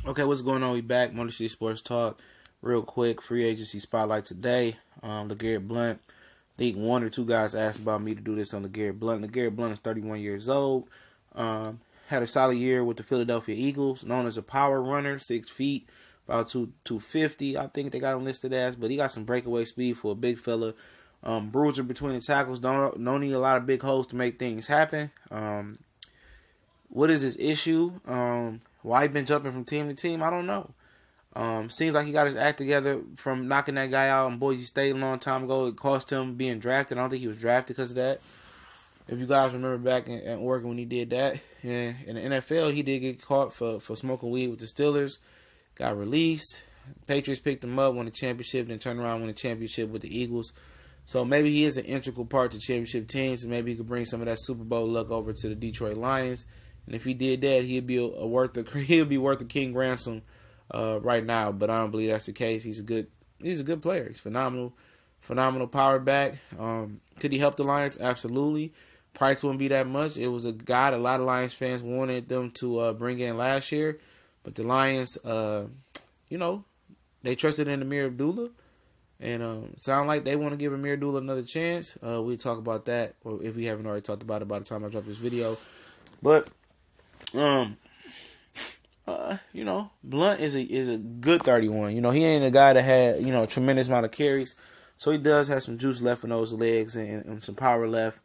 Okay, what's going on? We back. Motor City Sports Talk. Real quick, free agency spotlight today. Lagarrtte Blount. I think one or two guys asked about me to do this on Lagarrtte Blount. Lagarrtte Blount is 31 years old. Had a solid year with the Philadelphia Eagles. Known as a power runner, 6 feet, about 250. I think they got him listed as, but he got some breakaway speed for a big fella. Bruiser between the tackles. Don't need a lot of big holes to make things happen. What is his issue? Why he been jumping from team to team? I don't know. Seems like he got his act together from knocking that guy out in Boise State a long time ago. It cost him being drafted. I don't think he was drafted because of that. If you guys remember back in Oregon when he did that. Yeah, in the NFL, he did get caught for smoking weed with the Steelers. Got released. Patriots picked him up, won the championship, then turned around and won the championship with the Eagles. So maybe he is an integral part to championship teams, and maybe he could bring some of that Super Bowl luck over to the Detroit Lions. And if he did that, he'd be worth a king ransom right now. But I don't believe that's the case. He's a good player. He's phenomenal power back. Could he help the Lions? Absolutely. Price wouldn't be that much. It was a guy that a lot of Lions fans wanted them to bring in last year, but the Lions, they trusted in Amir Abdullah, and sound like they want to give Amir Abdullah another chance. We'll talk about that, or if we haven't already talked about it by the time I drop this video. But Blount is a good 31. He ain't a guy that had, a tremendous amount of carries. So he does have some juice left in those legs and some power left.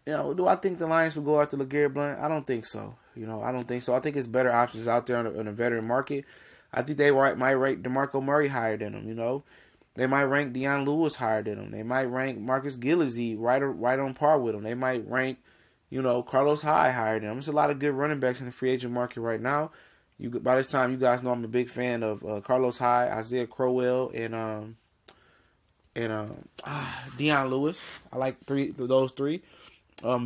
Do I think the Lions will go after Lagarrtte Blount? I don't think so. I don't think so. I think it's better options out there on the veteran market. I think they might rank DeMarco Murray higher than him, They might rank Deion Lewis higher than him. They might rank Marcus Gillespie right on par with him. They might rank Carlos Hyde higher than him. There's a lot of good running backs in the free agent market right now. By this time, you guys know I'm a big fan of Carlos Hyde, Isaiah Crowell, and Deion Lewis. I like those three.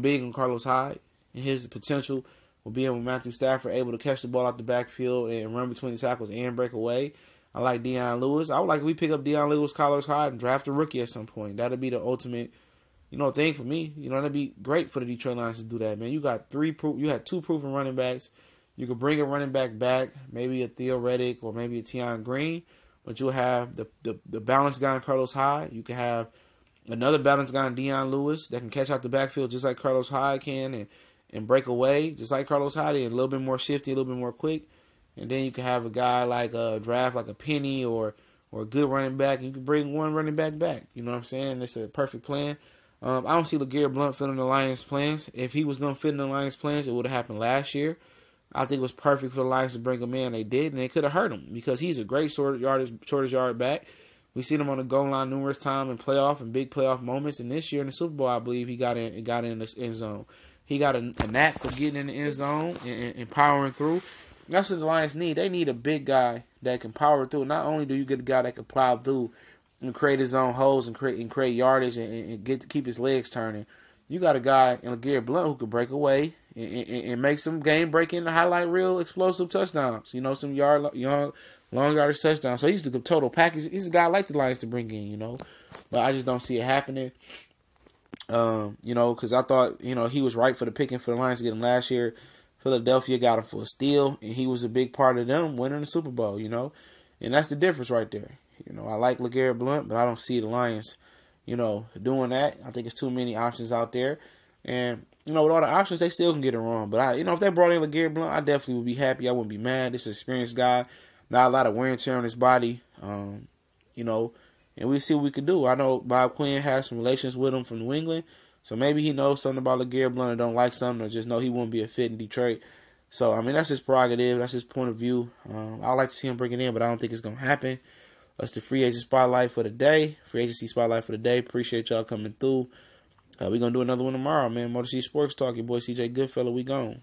Big on Carlos Hyde and his potential will be with Matthew Stafford able to catch the ball out the backfield and run between the tackles and break away. I like Deion Lewis. I would like if we pick up Deion Lewis, Carlos Hyde, and draft a rookie at some point. That'd be the ultimate thing for me. That'd be great for the Detroit Lions to do that, man. You had two proven running backs. You could bring a running back, maybe a Theo Reddick or maybe a Tion Green, but you'll have the balanced guy in Carlos Hyde. You can have another balanced guy in Deion Lewis that can catch out the backfield just like Carlos Hyde can and break away just like Carlos Hyde, and a little bit more shifty, a little bit more quick. And then you can have a guy like a draft like a Penny or a good running back, and you can bring one running back. You know what I'm saying? It's a perfect plan. I don't see Lagarrette Blount fitting the Lions' plans. If he was going to fit in the Lions' plans, it would have happened last year. I think it was perfect for the Lions to bring him in. They did, and they could have hurt him because he's a great shortest yard back. We've seen him on the goal line numerous times in playoff and big playoff moments. And this year in the Super Bowl, I believe he got in the end zone. He got a knack for getting in the end zone and powering through. That's what the Lions need. They need a big guy that can power through. Not only do you get a guy that can plow through and create his own holes and create yardage and keep his legs turning, you got a guy in Lagarrette Blount who could break away and make some game-breaking, highlight reel, explosive touchdowns. Some long yardage touchdowns. So he's the total package. He's a guy I like the Lions to bring in, But I just don't see it happening. Because I thought, he was right for the picking for the Lions to get him last year. Philadelphia got him for a steal, and he was a big part of them winning the Super Bowl, And that's the difference right there. I like Lagarrette Blount, but I don't see the Lions, doing that. I think it's too many options out there. And, with all the options, they still can get it wrong. But, if they brought in Lagarrette Blount, I definitely would be happy. I wouldn't be mad. This is an experienced guy. Not a lot of wear and tear on his body, and we'll see what we could do. I know Bob Quinn has some relations with him from New England, so maybe he knows something about Lagarrette Blount or don't like something or just know he wouldn't be a fit in Detroit. So, that's his prerogative. That's his point of view. I'd like to see him bring it in, but I don't think it's going to happen. That's the free agent spotlight for the day. Free agency spotlight for the day. Appreciate y'all coming through. We're going to do another one tomorrow, man. Motor City Sports Talk. Your boy CJ Goodfellow. We gone.